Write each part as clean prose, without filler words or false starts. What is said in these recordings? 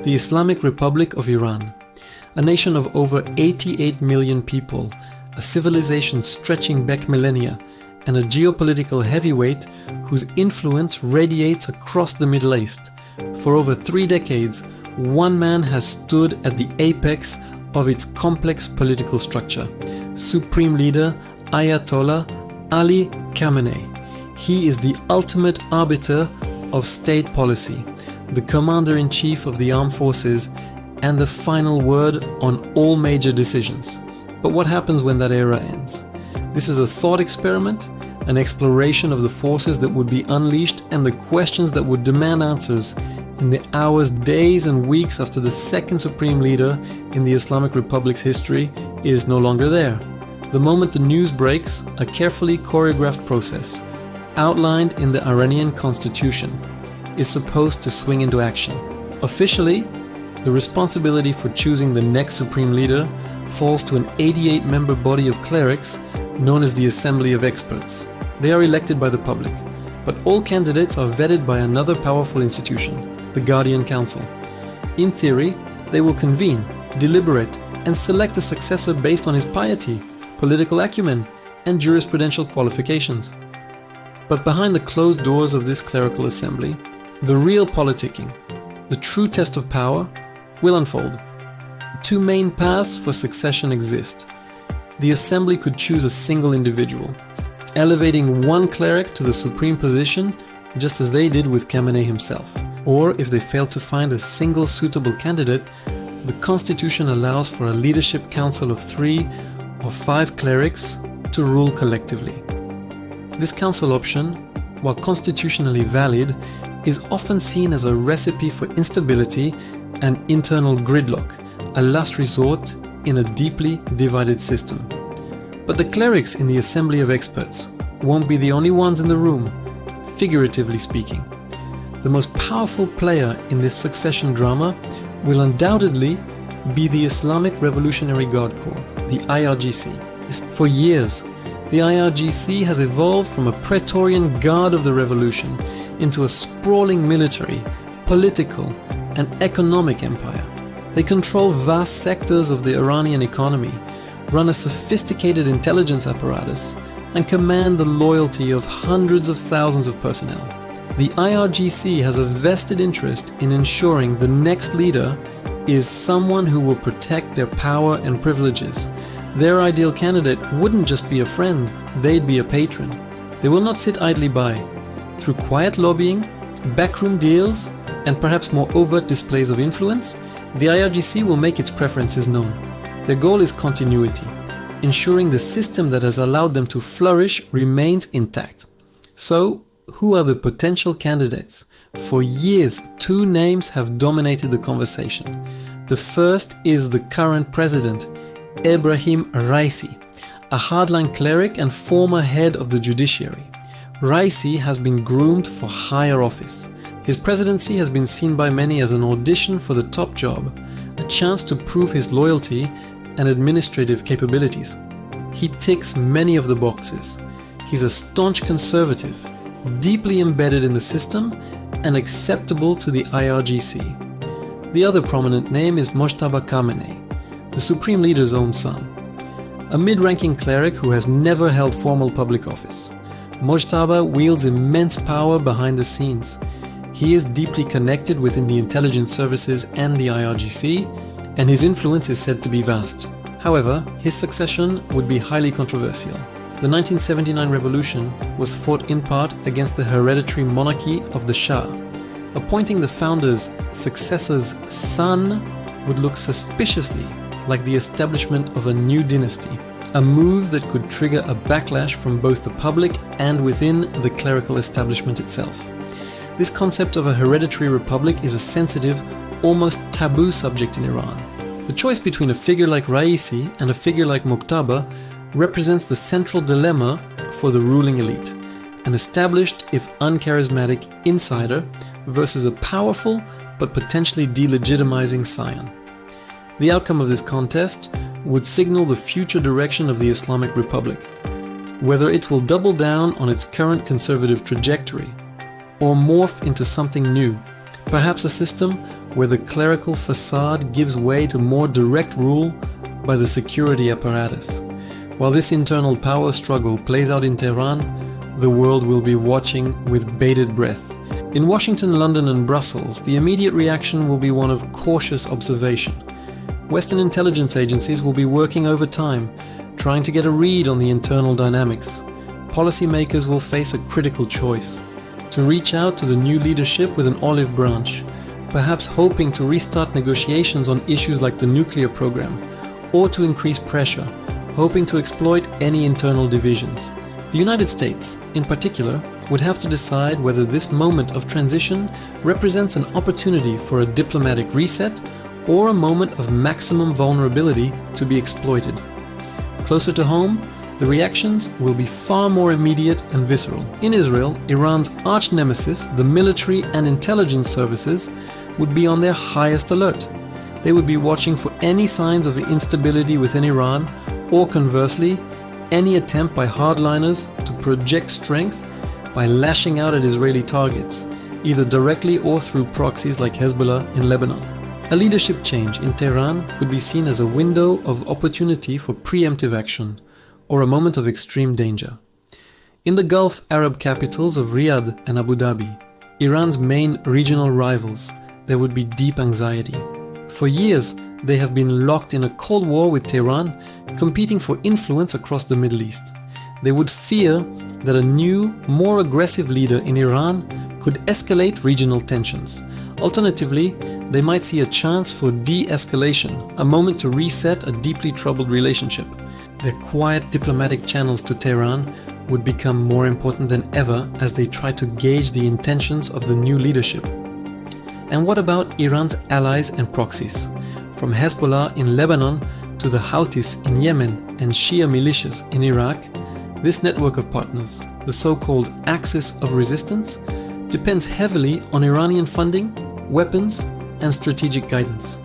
The Islamic Republic of Iran, a nation of over 88 million people, a civilization stretching back millennia, and a geopolitical heavyweight whose influence radiates across the Middle East. For over 3 decades, one man has stood at the apex of its complex political structure: Supreme Leader Ayatollah Ali Khamenei. He is the ultimate arbiter of state policy, the commander-in-chief of the armed forces, and the final word on all major decisions. But what happens when that era ends? This is a thought experiment, an exploration of the forces that would be unleashed and the questions that would demand answers in the hours, days, and weeks after the second supreme leader in the Islamic Republic's history is no longer there. The moment the news breaks, a carefully choreographed process, outlined in the Iranian constitution, is supposed to swing into action. Officially, the responsibility for choosing the next supreme leader falls to an 88-member body of clerics known as the Assembly of Experts. They are elected by the public, but all candidates are vetted by another powerful institution, the Guardian Council. In theory, they will convene, deliberate, and select a successor based on his piety, political acumen, and jurisprudential qualifications. But behind the closed doors of this clerical assembly, the real politicking, the true test of power, will unfold. 2 main paths for succession exist. The assembly could choose a single individual, elevating one cleric to the supreme position just as they did with Khamenei himself. Or if they fail to find a single suitable candidate, the constitution allows for a leadership council of 3 or 5 clerics to rule collectively. This council option, while constitutionally valid, is often seen as a recipe for instability and internal gridlock, a last resort in a deeply divided system. But the clerics in the Assembly of Experts won't be the only ones in the room, figuratively speaking. The most powerful player in this succession drama will undoubtedly be the Islamic Revolutionary Guard Corps, the IRGC. For years, the IRGC has evolved from a Praetorian guard of the revolution into a sprawling military, political, and economic empire. They control vast sectors of the Iranian economy, run a sophisticated intelligence apparatus, and command the loyalty of hundreds of thousands of personnel. The IRGC has a vested interest in ensuring the next leader is someone who will protect their power and privileges. Their ideal candidate wouldn't just be a friend, they'd be a patron. They will not sit idly by. Through quiet lobbying, backroom deals, and perhaps more overt displays of influence, the IRGC will make its preferences known. Their goal is continuity, ensuring the system that has allowed them to flourish remains intact. So, who are the potential candidates? For years, 2 names have dominated the conversation. The first is the current president, Ebrahim Raisi, a hardline cleric and former head of the judiciary. Raisi has been groomed for higher office. His presidency has been seen by many as an audition for the top job, a chance to prove his loyalty and administrative capabilities. He ticks many of the boxes. He's a staunch conservative, deeply embedded in the system and acceptable to the IRGC. The other prominent name is Mojtaba Khamenei, the supreme leader's own son. A mid-ranking cleric who has never held formal public office. Mojtaba wields immense power behind the scenes. He is deeply connected within the intelligence services and the IRGC, and his influence is said to be vast. However, his succession would be highly controversial. The 1979 revolution was fought in part against the hereditary monarchy of the Shah. Appointing the founder's successor's son would look suspiciously like the establishment of a new dynasty, a move that could trigger a backlash from both the public and within the clerical establishment itself. This concept of a hereditary republic is a sensitive, almost taboo subject in Iran. The choice between a figure like Raisi and a figure like Mojtaba represents the central dilemma for the ruling elite, an established, if uncharismatic, insider versus a powerful but potentially delegitimizing scion. The outcome of this contest would signal the future direction of the Islamic Republic, whether it will double down on its current conservative trajectory or morph into something new, perhaps a system where the clerical facade gives way to more direct rule by the security apparatus. While this internal power struggle plays out in Tehran, the world will be watching with bated breath. In Washington, London and Brussels, the immediate reaction will be one of cautious observation. Western intelligence agencies will be working overtime, trying to get a read on the internal dynamics. Policymakers will face a critical choice: to reach out to the new leadership with an olive branch, perhaps hoping to restart negotiations on issues like the nuclear program, or to increase pressure, hoping to exploit any internal divisions. The United States, in particular, would have to decide whether this moment of transition represents an opportunity for a diplomatic reset or a moment of maximum vulnerability to be exploited. Closer to home, the reactions will be far more immediate and visceral. In Israel, Iran's arch-nemesis, the military and intelligence services, would be on their highest alert. They would be watching for any signs of instability within Iran, or conversely, any attempt by hardliners to project strength by lashing out at Israeli targets, either directly or through proxies like Hezbollah in Lebanon. A leadership change in Tehran could be seen as a window of opportunity for preemptive action, or a moment of extreme danger. In the Gulf Arab capitals of Riyadh and Abu Dhabi, Iran's main regional rivals, there would be deep anxiety. For years, they have been locked in a cold war with Tehran, competing for influence across the Middle East. They would fear that a new, more aggressive leader in Iran could escalate regional tensions. Alternatively, they might see a chance for de-escalation, a moment to reset a deeply troubled relationship. Their quiet diplomatic channels to Tehran would become more important than ever as they try to gauge the intentions of the new leadership. And what about Iran's allies and proxies? From Hezbollah in Lebanon to the Houthis in Yemen and Shia militias in Iraq, this network of partners, the so-called axis of resistance, depends heavily on Iranian funding, weapons, and strategic guidance.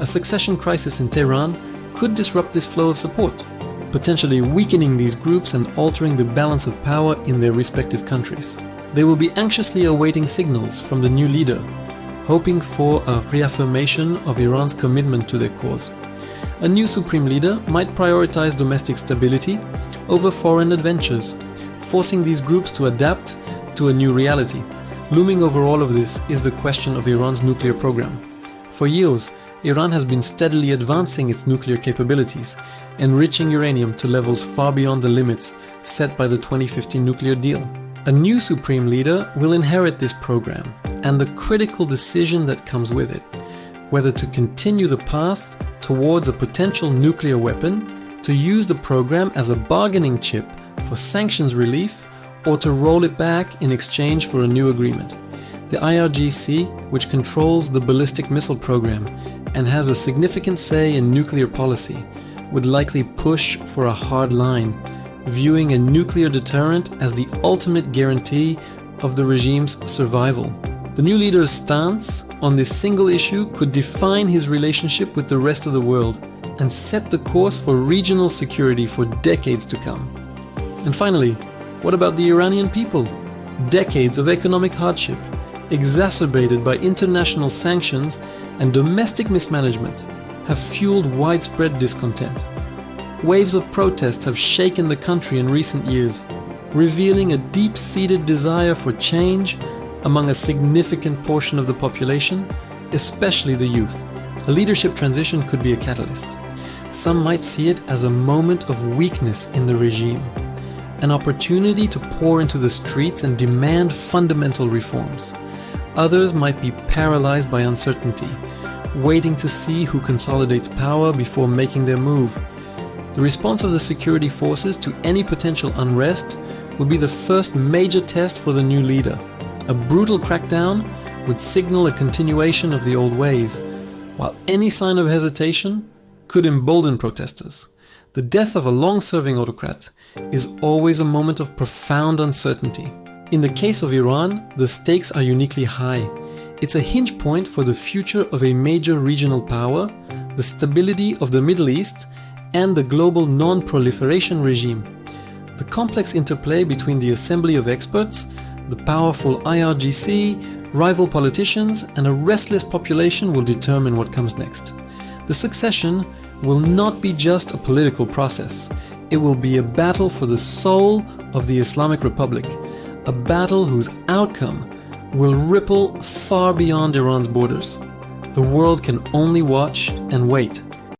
A succession crisis in Tehran could disrupt this flow of support, potentially weakening these groups and altering the balance of power in their respective countries. They will be anxiously awaiting signals from the new leader, hoping for a reaffirmation of Iran's commitment to their cause. A new supreme leader might prioritize domestic stability over foreign adventures, forcing these groups to adapt to a new reality. Looming over all of this is the question of Iran's nuclear program. For years, Iran has been steadily advancing its nuclear capabilities, enriching uranium to levels far beyond the limits set by the 2015 nuclear deal. A new supreme leader will inherit this program and the critical decision that comes with it, whether to continue the path towards a potential nuclear weapon, to use the program as a bargaining chip for sanctions relief, or to roll it back in exchange for a new agreement. The IRGC, which controls the ballistic missile program and has a significant say in nuclear policy, would likely push for a hard line, viewing a nuclear deterrent as the ultimate guarantee of the regime's survival. The new leader's stance on this single issue could define his relationship with the rest of the world and set the course for regional security for decades to come. And finally, what about the Iranian people? Decades of economic hardship, exacerbated by international sanctions and domestic mismanagement, have fueled widespread discontent. Waves of protests have shaken the country in recent years, revealing a deep-seated desire for change among a significant portion of the population, especially the youth. A leadership transition could be a catalyst. Some might see it as a moment of weakness in the regime, an opportunity to pour into the streets and demand fundamental reforms. Others might be paralyzed by uncertainty, waiting to see who consolidates power before making their move. The response of the security forces to any potential unrest would be the first major test for the new leader. A brutal crackdown would signal a continuation of the old ways, while any sign of hesitation could embolden protesters. The death of a long-serving autocrat is always a moment of profound uncertainty. In the case of Iran, the stakes are uniquely high. It's a hinge point for the future of a major regional power, the stability of the Middle East, and the global non-proliferation regime. The complex interplay between the assembly of experts, the powerful IRGC, Rival politicians and a restless population will determine what comes next. The succession will not be just a political process. It will be a battle for the soul of the Islamic Republic, a battle whose outcome will ripple far beyond Iran's borders. The world can only watch and wait.